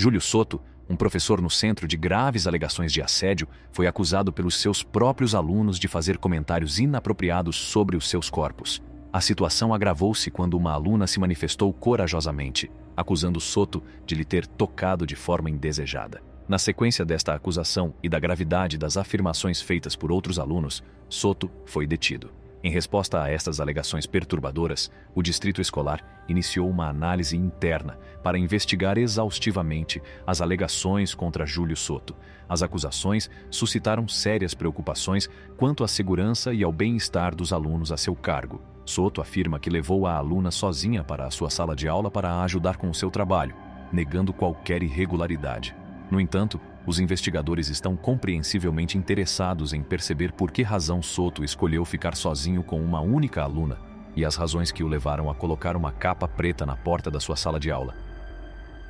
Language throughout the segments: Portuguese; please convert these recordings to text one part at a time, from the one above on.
Júlio Soto, um professor no centro de graves alegações de assédio, foi acusado pelos seus próprios alunos de fazer comentários inapropriados sobre os seus corpos. A situação agravou-se quando uma aluna se manifestou corajosamente, acusando Soto de lhe ter tocado de forma indesejada. Na sequência desta acusação e da gravidade das afirmações feitas por outros alunos, Soto foi detido. Em resposta a estas alegações perturbadoras, o distrito escolar iniciou uma análise interna para investigar exaustivamente as alegações contra Júlio Soto. As acusações suscitaram sérias preocupações quanto à segurança e ao bem-estar dos alunos a seu cargo. Soto afirma que levou a aluna sozinha para a sua sala de aula para a ajudar com o seu trabalho, negando qualquer irregularidade. No entanto, os investigadores estão compreensivelmente interessados em perceber por que razão Soto escolheu ficar sozinho com uma única aluna e as razões que o levaram a colocar uma capa preta na porta da sua sala de aula.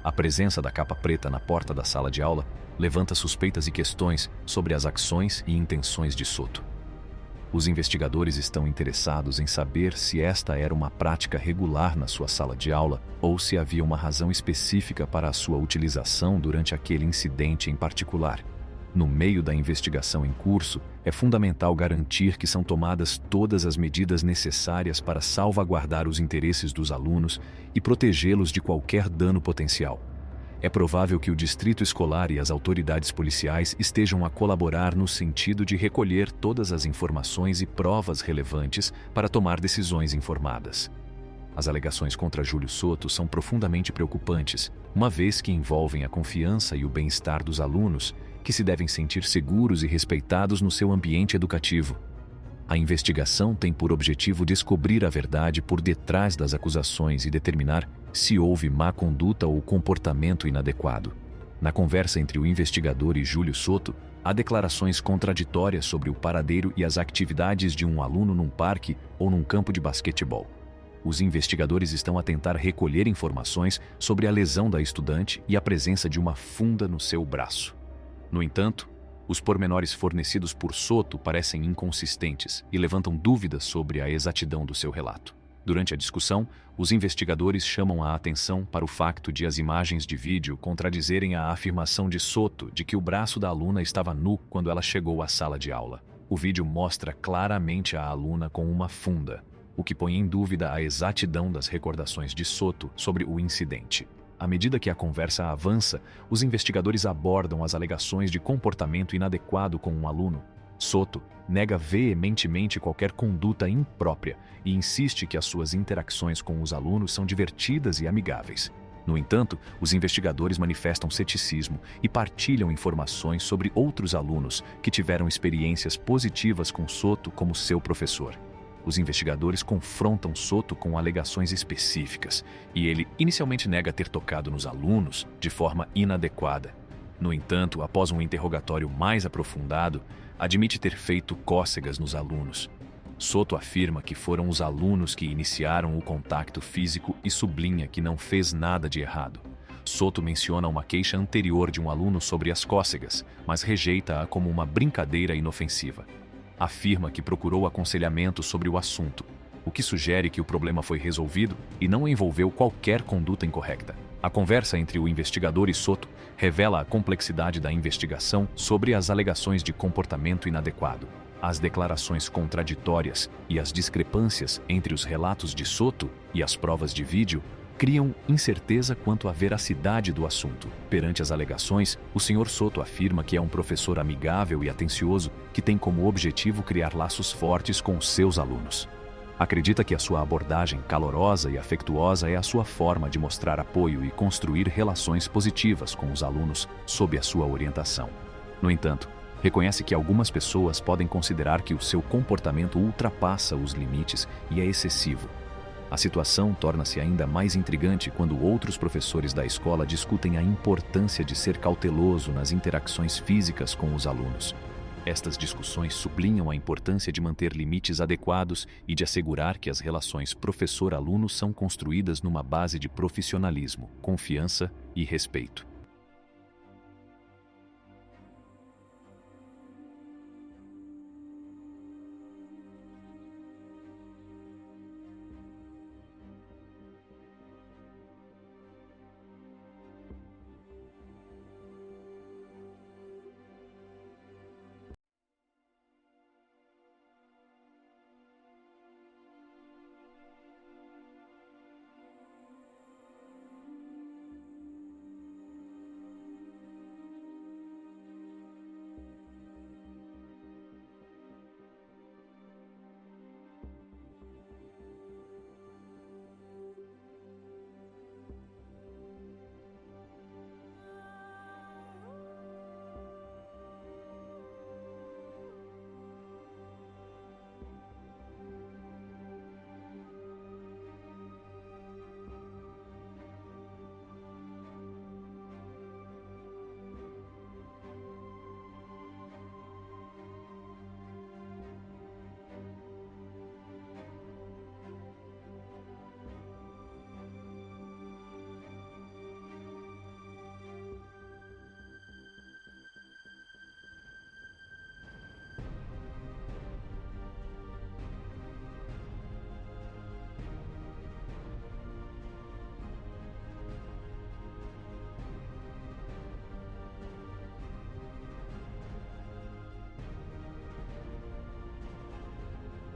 A presença da capa preta na porta da sala de aula levanta suspeitas e questões sobre as ações e intenções de Soto. Os investigadores estão interessados em saber se esta era uma prática regular na sua sala de aula ou se havia uma razão específica para a sua utilização durante aquele incidente em particular. No meio da investigação em curso, é fundamental garantir que são tomadas todas as medidas necessárias para salvaguardar os interesses dos alunos e protegê-los de qualquer dano potencial. É provável que o distrito escolar e as autoridades policiais estejam a colaborar no sentido de recolher todas as informações e provas relevantes para tomar decisões informadas. As alegações contra Júlio Soto são profundamente preocupantes, uma vez que envolvem a confiança e o bem-estar dos alunos, que se devem sentir seguros e respeitados no seu ambiente educativo. A investigação tem por objetivo descobrir a verdade por detrás das acusações e determinar se houve má conduta ou comportamento inadequado. Na conversa entre o investigador e Júlio Soto, há declarações contraditórias sobre o paradeiro e as atividades de um aluno num parque ou num campo de basquetebol. Os investigadores estão a tentar recolher informações sobre a lesão da estudante e a presença de uma funda no seu braço. No entanto, os pormenores fornecidos por Soto parecem inconsistentes e levantam dúvidas sobre a exatidão do seu relato. Durante a discussão, os investigadores chamam a atenção para o facto de as imagens de vídeo contradizerem a afirmação de Soto de que o braço da aluna estava nu quando ela chegou à sala de aula. O vídeo mostra claramente a aluna com uma funda, o que põe em dúvida a exatidão das recordações de Soto sobre o incidente. À medida que a conversa avança, os investigadores abordam as alegações de comportamento inadequado com um aluno. Soto nega veementemente qualquer conduta imprópria e insiste que as suas interacções com os alunos são divertidas e amigáveis. No entanto, os investigadores manifestam ceticismo e partilham informações sobre outros alunos que tiveram experiências positivas com Soto como seu professor. Os investigadores confrontam Soto com alegações específicas e ele inicialmente nega ter tocado nos alunos de forma inadequada. No entanto, após um interrogatório mais aprofundado, admite ter feito cócegas nos alunos. Soto afirma que foram os alunos que iniciaram o contato físico e sublinha que não fez nada de errado. Soto menciona uma queixa anterior de um aluno sobre as cócegas, mas rejeita-a como uma brincadeira inofensiva. Afirma que procurou aconselhamento sobre o assunto, o que sugere que o problema foi resolvido e não envolveu qualquer conduta incorreta. A conversa entre o investigador e Soto revela a complexidade da investigação sobre as alegações de comportamento inadequado. As declarações contraditórias e as discrepâncias entre os relatos de Soto e as provas de vídeo criam incerteza quanto à veracidade do assunto. Perante as alegações, o Sr. Soto afirma que é um professor amigável e atencioso que tem como objetivo criar laços fortes com os seus alunos. Acredita que a sua abordagem calorosa e afetuosa é a sua forma de mostrar apoio e construir relações positivas com os alunos sob a sua orientação. No entanto, reconhece que algumas pessoas podem considerar que o seu comportamento ultrapassa os limites e é excessivo. A situação torna-se ainda mais intrigante quando outros professores da escola discutem a importância de ser cauteloso nas interações físicas com os alunos. Estas discussões sublinham a importância de manter limites adequados e de assegurar que as relações professor-aluno são construídas numa base de profissionalismo, confiança e respeito.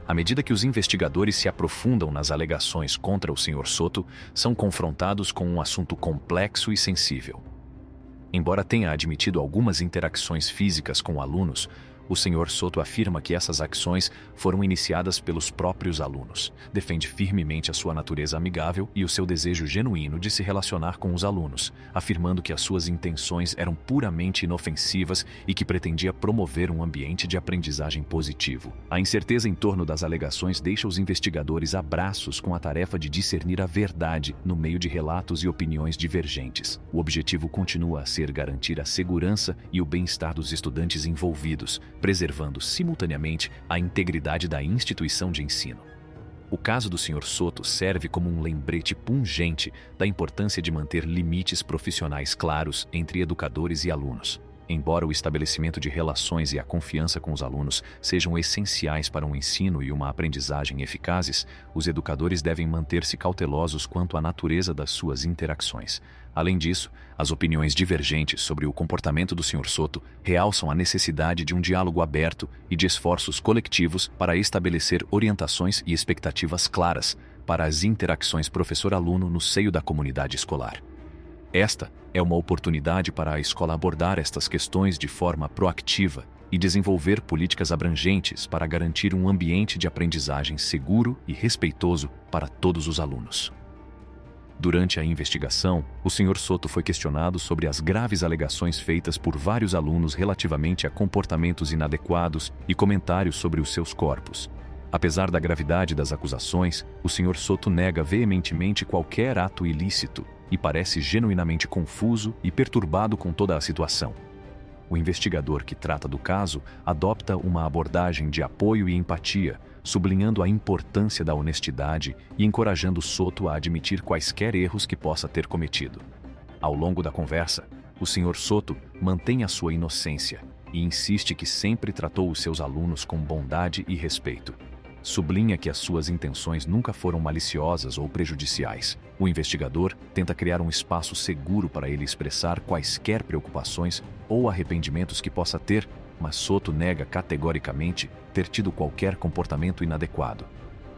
À medida que os investigadores se aprofundam nas alegações contra o Sr. Soto, são confrontados com um assunto complexo e sensível. Embora tenha admitido algumas interacções físicas com alunos, o Sr. Soto afirma que essas ações foram iniciadas pelos próprios alunos. Defende firmemente a sua natureza amigável e o seu desejo genuíno de se relacionar com os alunos, afirmando que as suas intenções eram puramente inofensivas e que pretendia promover um ambiente de aprendizagem positivo. A incerteza em torno das alegações deixa os investigadores a braços com a tarefa de discernir a verdade no meio de relatos e opiniões divergentes. O objetivo continua a ser garantir a segurança e o bem-estar dos estudantes envolvidos, preservando simultaneamente a integridade da instituição de ensino. O caso do Sr. Soto serve como um lembrete pungente da importância de manter limites profissionais claros entre educadores e alunos. Embora o estabelecimento de relações e a confiança com os alunos sejam essenciais para um ensino e uma aprendizagem eficazes, os educadores devem manter-se cautelosos quanto à natureza das suas interações. Além disso, as opiniões divergentes sobre o comportamento do Sr. Soto realçam a necessidade de um diálogo aberto e de esforços coletivos para estabelecer orientações e expectativas claras para as interações professor-aluno no seio da comunidade escolar. Esta é uma oportunidade para a escola abordar estas questões de forma proativa e desenvolver políticas abrangentes para garantir um ambiente de aprendizagem seguro e respeitoso para todos os alunos. Durante a investigação, o Sr. Soto foi questionado sobre as graves alegações feitas por vários alunos relativamente a comportamentos inadequados e comentários sobre os seus corpos. Apesar da gravidade das acusações, o Sr. Soto nega veementemente qualquer ato ilícito e parece genuinamente confuso e perturbado com toda a situação. O investigador que trata do caso adopta uma abordagem de apoio e empatia, sublinhando a importância da honestidade e encorajando Soto a admitir quaisquer erros que possa ter cometido. Ao longo da conversa, o Sr. Soto mantém a sua inocência e insiste que sempre tratou os seus alunos com bondade e respeito. Sublinha que as suas intenções nunca foram maliciosas ou prejudiciais. O investigador tenta criar um espaço seguro para ele expressar quaisquer preocupações ou arrependimentos que possa ter, mas Soto nega categoricamente ter tido qualquer comportamento inadequado.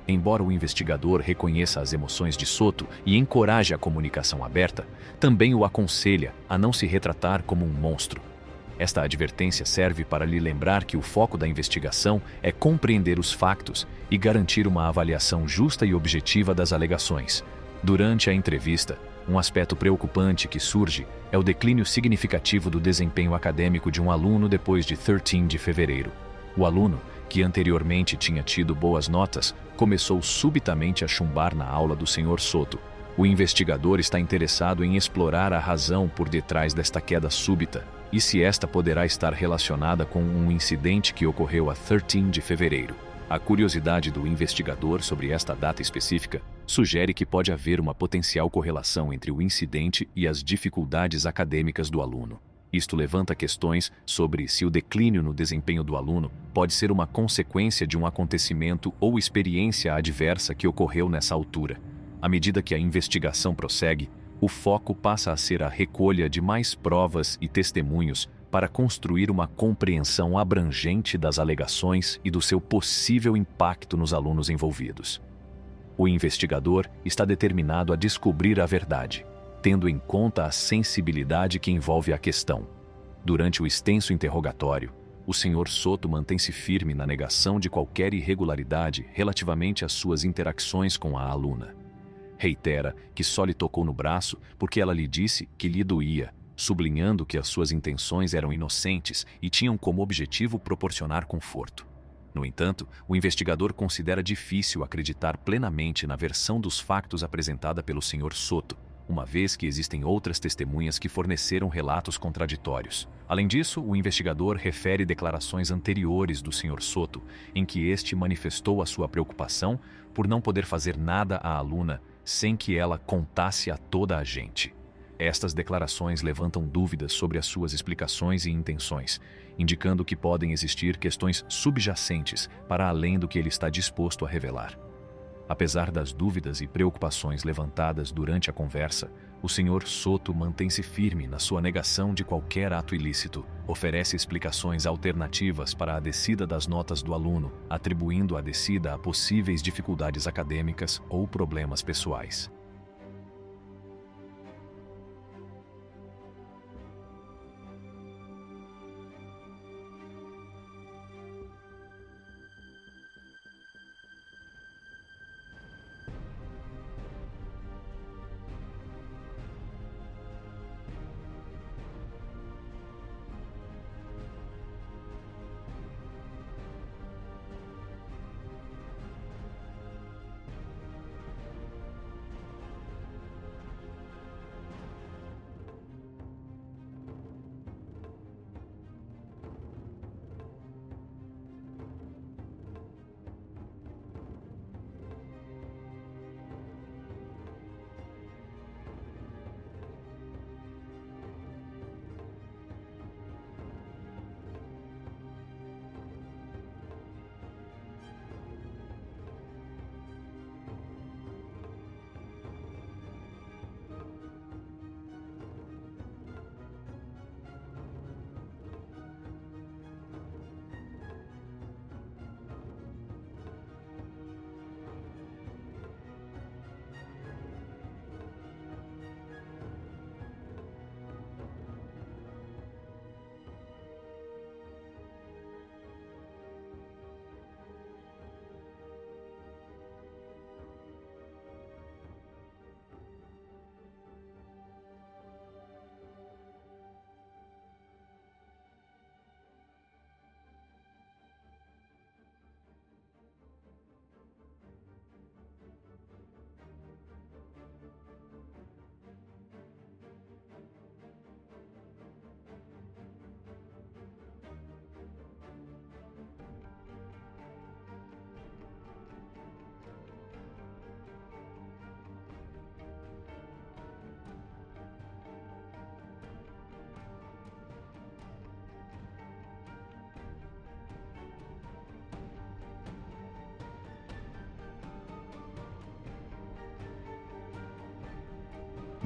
Embora o investigador reconheça as emoções de Soto e encoraje a comunicação aberta, também o aconselha a não se retratar como um monstro. Esta advertência serve para lhe lembrar que o foco da investigação é compreender os factos e garantir uma avaliação justa e objetiva das alegações. Durante a entrevista, um aspecto preocupante que surge é o declínio significativo do desempenho acadêmico de um aluno depois de 13 de fevereiro. O aluno, que anteriormente tinha tido boas notas, começou subitamente a chumbar na aula do Sr. Soto. O investigador está interessado em explorar a razão por detrás desta queda súbita e se esta poderá estar relacionada com um incidente que ocorreu a 13 de fevereiro. A curiosidade do investigador sobre esta data específica sugere que pode haver uma potencial correlação entre o incidente e as dificuldades acadêmicas do aluno. Isto levanta questões sobre se o declínio no desempenho do aluno pode ser uma consequência de um acontecimento ou experiência adversa que ocorreu nessa altura. À medida que a investigação prossegue, o foco passa a ser a recolha de mais provas e testemunhos para construir uma compreensão abrangente das alegações e do seu possível impacto nos alunos envolvidos. O investigador está determinado a descobrir a verdade, tendo em conta a sensibilidade que envolve a questão. Durante o extenso interrogatório, o Sr. Soto mantém-se firme na negação de qualquer irregularidade relativamente às suas interacções com a aluna. Reitera que só lhe tocou no braço porque ela lhe disse que lhe doía, sublinhando que as suas intenções eram inocentes e tinham como objetivo proporcionar conforto. No entanto, o investigador considera difícil acreditar plenamente na versão dos factos apresentada pelo Sr. Soto, uma vez que existem outras testemunhas que forneceram relatos contraditórios. Além disso, o investigador refere declarações anteriores do Sr. Soto, em que este manifestou a sua preocupação por não poder fazer nada à aluna sem que ela contasse a toda a gente. Estas declarações levantam dúvidas sobre as suas explicações e intenções, indicando que podem existir questões subjacentes para além do que ele está disposto a revelar. Apesar das dúvidas e preocupações levantadas durante a conversa, O Sr. Soto mantém-se firme na sua negação de qualquer ato ilícito, oferece explicações alternativas para a descida das notas do aluno, atribuindo a descida a possíveis dificuldades acadêmicas ou problemas pessoais.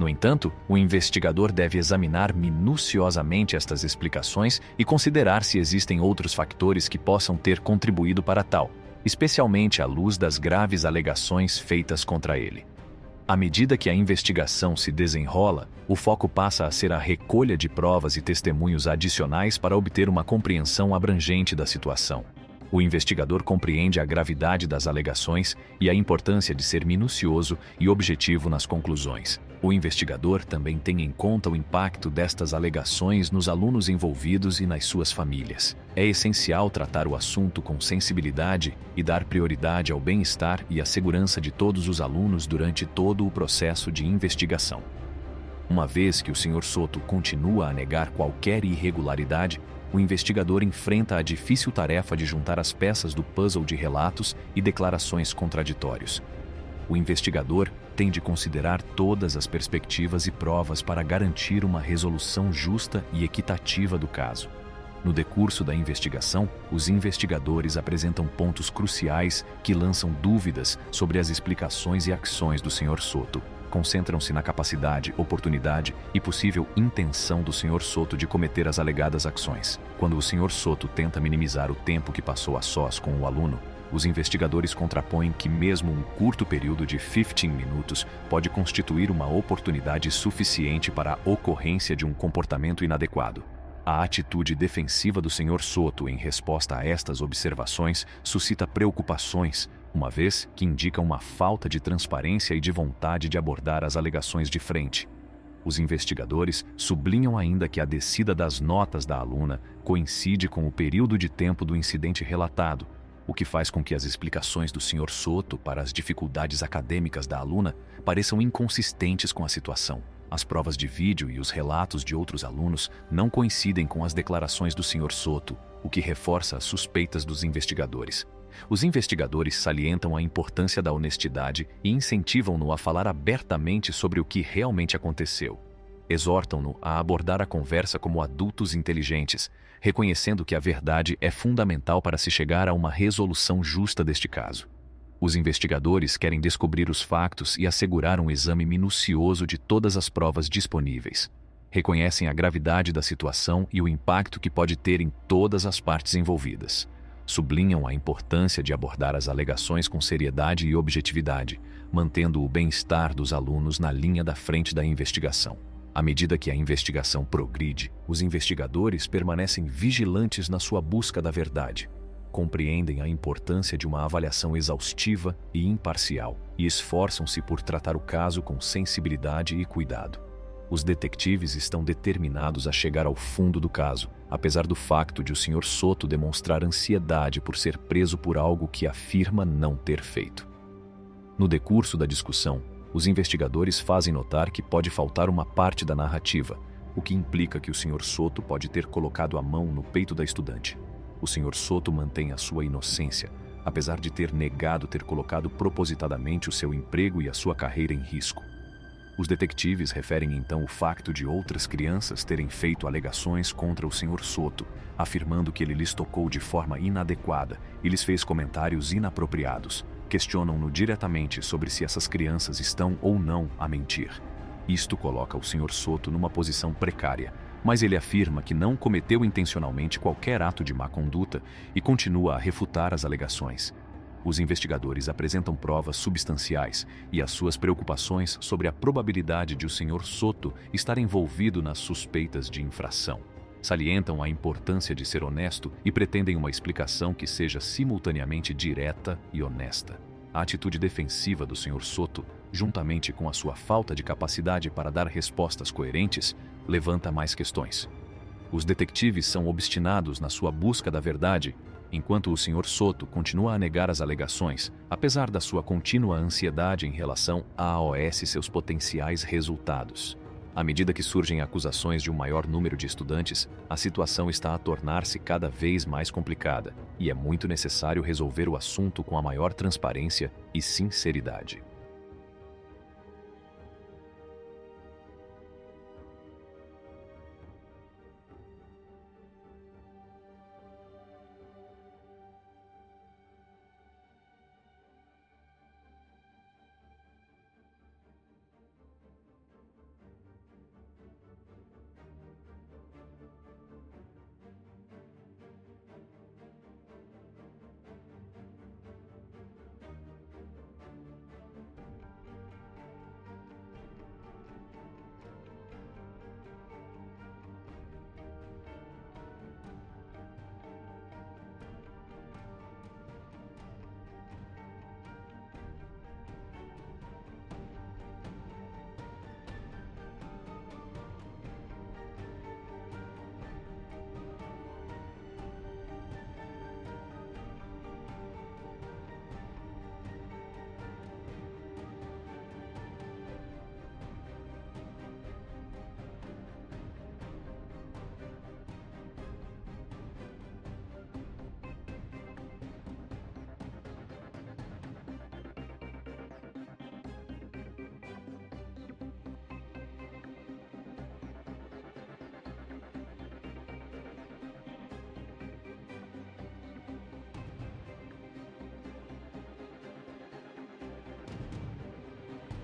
No entanto, o investigador deve examinar minuciosamente estas explicações e considerar se existem outros fatores que possam ter contribuído para tal, especialmente à luz das graves alegações feitas contra ele. À medida que a investigação se desenrola, o foco passa a ser a recolha de provas e testemunhos adicionais para obter uma compreensão abrangente da situação. O investigador compreende a gravidade das alegações e a importância de ser minucioso e objetivo nas conclusões. O investigador também tem em conta o impacto destas alegações nos alunos envolvidos e nas suas famílias. É essencial tratar o assunto com sensibilidade e dar prioridade ao bem-estar e à segurança de todos os alunos durante todo o processo de investigação. Uma vez que o Sr. Soto continua a negar qualquer irregularidade, o investigador enfrenta a difícil tarefa de juntar as peças do puzzle de relatos e declarações contraditórios. O investigador tem de considerar todas as perspectivas e provas para garantir uma resolução justa e equitativa do caso. No decurso da investigação, os investigadores apresentam pontos cruciais que lançam dúvidas sobre as explicações e ações do Sr. Soto. Concentram-se na capacidade, oportunidade e possível intenção do Sr. Soto de cometer as alegadas ações. Quando o Sr. Soto tenta minimizar o tempo que passou a sós com o aluno, os investigadores contrapõem que mesmo um curto período de 15 minutos pode constituir uma oportunidade suficiente para a ocorrência de um comportamento inadequado. A atitude defensiva do Sr. Soto em resposta a estas observações suscita preocupações, uma vez que indica uma falta de transparência e de vontade de abordar as alegações de frente. Os investigadores sublinham ainda que a descida das notas da aluna coincide com o período de tempo do incidente relatado, o que faz com que as explicações do Sr. Soto para as dificuldades acadêmicas da aluna pareçam inconsistentes com a situação. As provas de vídeo e os relatos de outros alunos não coincidem com as declarações do Sr. Soto, o que reforça as suspeitas dos investigadores. Os investigadores salientam a importância da honestidade e incentivam-no a falar abertamente sobre o que realmente aconteceu. Exortam-no a abordar a conversa como adultos inteligentes, reconhecendo que a verdade é fundamental para se chegar a uma resolução justa deste caso. Os investigadores querem descobrir os factos e assegurar um exame minucioso de todas as provas disponíveis. Reconhecem a gravidade da situação e o impacto que pode ter em todas as partes envolvidas. Sublinham a importância de abordar as alegações com seriedade e objetividade, mantendo o bem-estar dos alunos na linha da frente da investigação. À medida que a investigação progride, os investigadores permanecem vigilantes na sua busca da verdade. Compreendem a importância de uma avaliação exaustiva e imparcial e esforçam-se por tratar o caso com sensibilidade e cuidado. Os detetives estão determinados a chegar ao fundo do caso, apesar do facto de o Sr. Soto demonstrar ansiedade por ser preso por algo que afirma não ter feito. No decurso da discussão, os investigadores fazem notar que pode faltar uma parte da narrativa, o que implica que o Sr. Soto pode ter colocado a mão no peito da estudante. O Sr. Soto mantém a sua inocência, apesar de ter negado ter colocado propositadamente o seu emprego e a sua carreira em risco. Os detetives referem então o facto de outras crianças terem feito alegações contra o Sr. Soto, afirmando que ele lhes tocou de forma inadequada e lhes fez comentários inapropriados. Questionam-no diretamente sobre se essas crianças estão ou não a mentir. Isto coloca o Sr. Soto numa posição precária, mas ele afirma que não cometeu intencionalmente qualquer ato de má conduta e continua a refutar as alegações. Os investigadores apresentam provas substanciais e as suas preocupações sobre a probabilidade de o Sr. Soto estar envolvido nas suspeitas de infração. Salientam a importância de ser honesto e pretendem uma explicação que seja simultaneamente direta e honesta. A atitude defensiva do Sr. Soto, juntamente com a sua falta de capacidade para dar respostas coerentes, levanta mais questões. Os detetives são obstinados na sua busca da verdade, enquanto o Sr. Soto continua a negar as alegações, apesar da sua contínua ansiedade em relação a AOS e seus potenciais resultados. À medida que surgem acusações de um maior número de estudantes, a situação está a tornar-se cada vez mais complicada, e é muito necessário resolver o assunto com a maior transparência e sinceridade.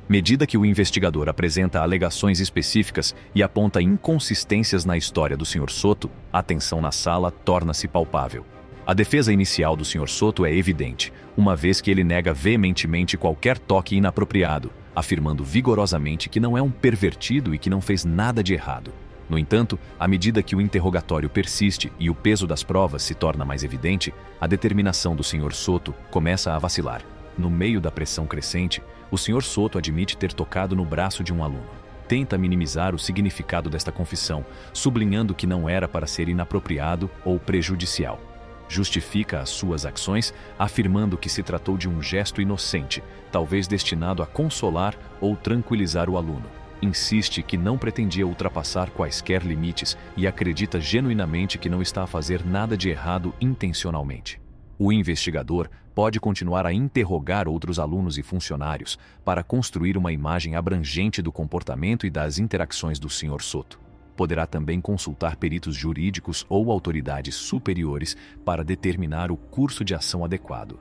Medida que o investigador apresenta alegações específicas e aponta inconsistências na história do Sr. Soto, a tensão na sala torna-se palpável. A defesa inicial do Sr. Soto é evidente, uma vez que ele nega veementemente qualquer toque inapropriado, afirmando vigorosamente que não é um pervertido e que não fez nada de errado. No entanto, à medida que o interrogatório persiste e o peso das provas se torna mais evidente, a determinação do Sr. Soto começa a vacilar. No meio da pressão crescente, o Sr. Soto admite ter tocado no braço de um aluno. Tenta minimizar o significado desta confissão, sublinhando que não era para ser inapropriado ou prejudicial. Justifica as suas ações, afirmando que se tratou de um gesto inocente, talvez destinado a consolar ou tranquilizar o aluno. Insiste que não pretendia ultrapassar quaisquer limites e acredita genuinamente que não está a fazer nada de errado intencionalmente. O investigador pode continuar a interrogar outros alunos e funcionários para construir uma imagem abrangente do comportamento e das interações do Sr. Soto. Poderá também consultar peritos jurídicos ou autoridades superiores para determinar o curso de ação adequado.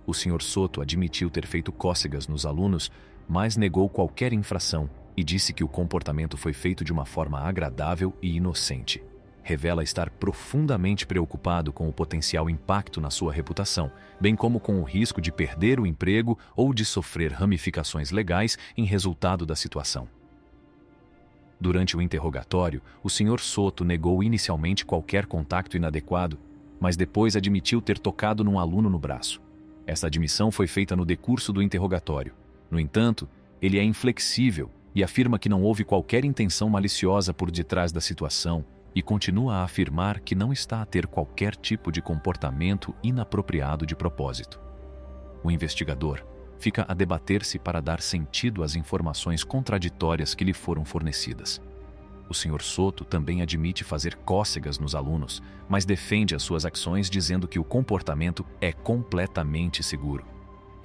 O Sr. Soto admitiu ter feito cócegas nos alunos, mas negou qualquer infração e disse que o comportamento foi feito de uma forma agradável e inocente. Revela estar profundamente preocupado com o potencial impacto na sua reputação, bem como com o risco de perder o emprego ou de sofrer ramificações legais em resultado da situação. Durante o interrogatório, o Sr. Soto negou inicialmente qualquer contato inadequado, mas depois admitiu ter tocado num aluno no braço. Essa admissão foi feita no decurso do interrogatório. No entanto, ele é inflexível e afirma que não houve qualquer intenção maliciosa por detrás da situação e continua a afirmar que não está a ter qualquer tipo de comportamento inapropriado de propósito. O investigador fica a debater-se para dar sentido às informações contraditórias que lhe foram fornecidas. O Sr. Soto também admite fazer cócegas nos alunos, mas defende as suas ações dizendo que o comportamento é completamente seguro.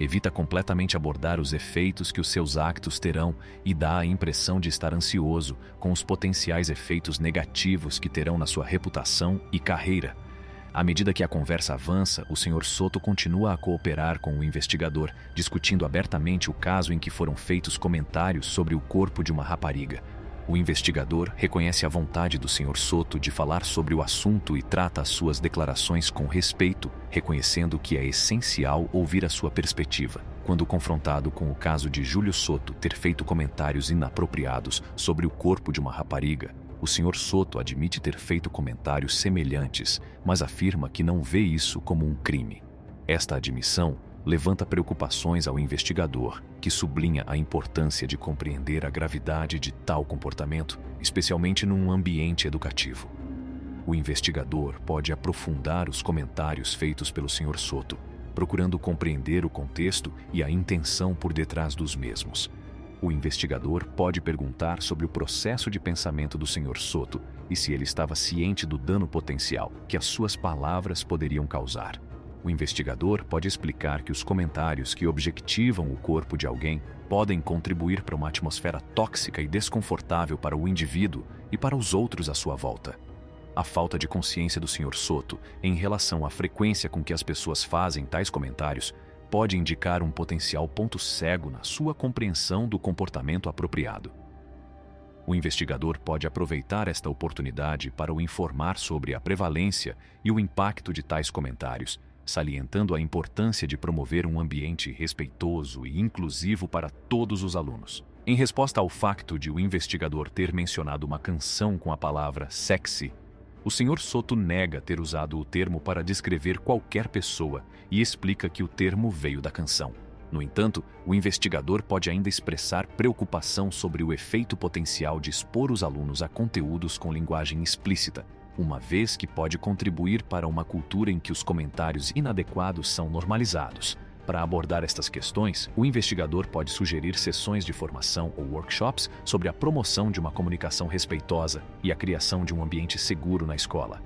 Evita completamente abordar os efeitos que os seus actos terão e dá a impressão de estar ansioso com os potenciais efeitos negativos que terão na sua reputação e carreira. À medida que a conversa avança, o Sr. Soto continua a cooperar com o investigador, discutindo abertamente o caso em que foram feitos comentários sobre o corpo de uma rapariga. O investigador reconhece a vontade do Sr. Soto de falar sobre o assunto e trata as suas declarações com respeito, reconhecendo que é essencial ouvir a sua perspectiva. Quando confrontado com o caso de Júlio Soto ter feito comentários inapropriados sobre o corpo de uma rapariga, o Sr. Soto admite ter feito comentários semelhantes, mas afirma que não vê isso como um crime. Esta admissão levanta preocupações ao investigador, que sublinha a importância de compreender a gravidade de tal comportamento, especialmente num ambiente educativo. O investigador pode aprofundar os comentários feitos pelo Sr. Soto, procurando compreender o contexto e a intenção por detrás dos mesmos. O investigador pode perguntar sobre o processo de pensamento do Sr. Soto e se ele estava ciente do dano potencial que as suas palavras poderiam causar. O investigador pode explicar que os comentários que objetivam o corpo de alguém podem contribuir para uma atmosfera tóxica e desconfortável para o indivíduo e para os outros à sua volta. A falta de consciência do Sr. Soto em relação à frequência com que as pessoas fazem tais comentários pode indicar um potencial ponto cego na sua compreensão do comportamento apropriado. O investigador pode aproveitar esta oportunidade para o informar sobre a prevalência e o impacto de tais comentários, salientando a importância de promover um ambiente respeitoso e inclusivo para todos os alunos. Em resposta ao facto de o investigador ter mencionado uma canção com a palavra sexy, o Sr. Soto nega ter usado o termo para descrever qualquer pessoa e explica que o termo veio da canção. No entanto, o investigador pode ainda expressar preocupação sobre o efeito potencial de expor os alunos a conteúdos com linguagem explícita, uma vez que pode contribuir para uma cultura em que os comentários inadequados são normalizados. Para abordar estas questões, o investigador pode sugerir sessões de formação ou workshops sobre a promoção de uma comunicação respeitosa e a criação de um ambiente seguro na escola.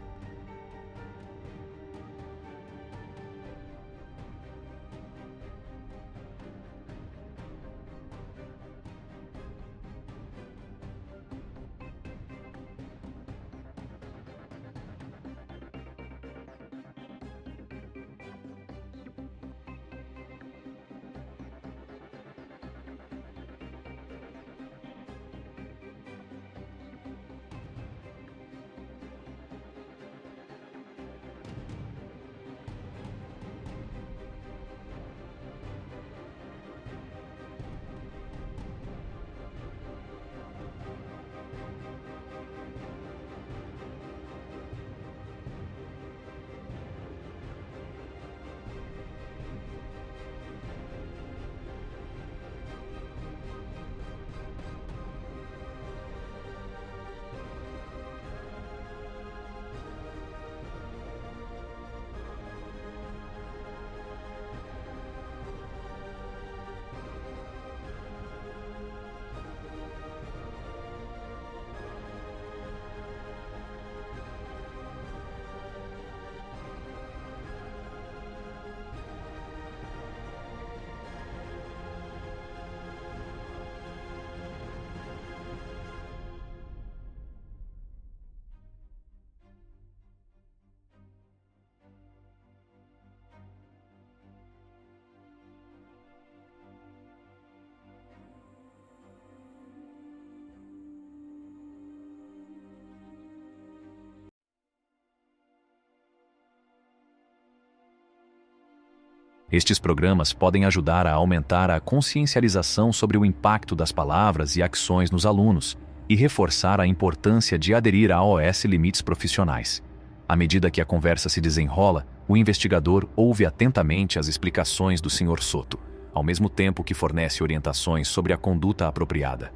Estes programas podem ajudar a aumentar a consciencialização sobre o impacto das palavras e ações nos alunos e reforçar a importância de aderir a OS limites profissionais. À medida que a conversa se desenrola, o investigador ouve atentamente as explicações do Sr. Soto, ao mesmo tempo que fornece orientações sobre a conduta apropriada.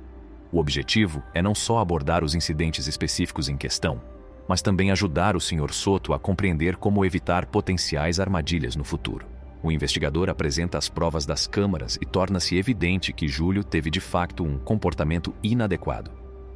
O objetivo é não só abordar os incidentes específicos em questão, mas também ajudar o Sr. Soto a compreender como evitar potenciais armadilhas no futuro. O investigador apresenta as provas das câmaras e torna-se evidente que Júlio teve de fato um comportamento inadequado.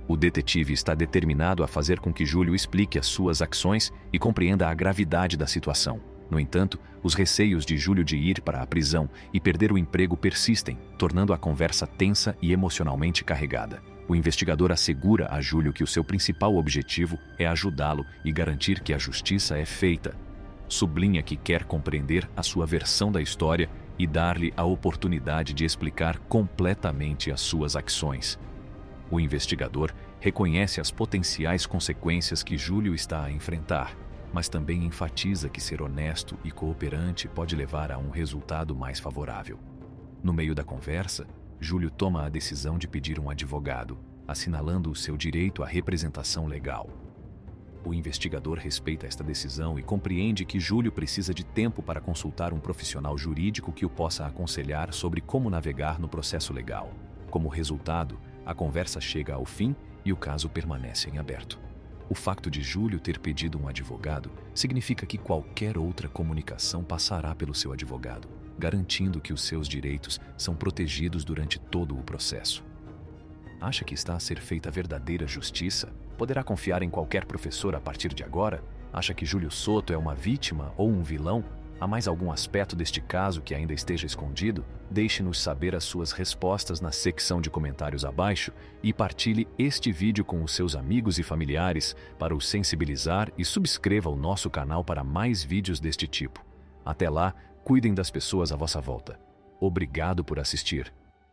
O detetive está determinado a fazer com que Júlio explique as suas ações e compreenda a gravidade da situação. No entanto, os receios de Júlio de ir para a prisão e perder o emprego persistem, tornando a conversa tensa e emocionalmente carregada. O investigador assegura a Júlio que o seu principal objetivo é ajudá-lo e garantir que a justiça é feita. Sublinha que quer compreender a sua versão da história e dar-lhe a oportunidade de explicar completamente as suas ações. O investigador reconhece as potenciais consequências que Júlio está a enfrentar, mas também enfatiza que ser honesto e cooperante pode levar a um resultado mais favorável. No meio da conversa, Júlio toma a decisão de pedir um advogado, assinalando o seu direito à representação legal. O investigador respeita esta decisão e compreende que Júlio precisa de tempo para consultar um profissional jurídico que o possa aconselhar sobre como navegar no processo legal. Como resultado, a conversa chega ao fim e o caso permanece em aberto. O facto de Júlio ter pedido um advogado significa que qualquer outra comunicação passará pelo seu advogado, garantindo que os seus direitos são protegidos durante todo o processo. Acha que está a ser feita a verdadeira justiça? Poderá confiar em qualquer professor a partir de agora? Acha que Júlio Soto é uma vítima ou um vilão? Há mais algum aspecto deste caso que ainda esteja escondido? Deixe-nos saber as suas respostas na secção de comentários abaixo e partilhe este vídeo com os seus amigos e familiares para os sensibilizar e subscreva o nosso canal para mais vídeos deste tipo. Até lá, cuidem das pessoas à vossa volta. Obrigado por assistir.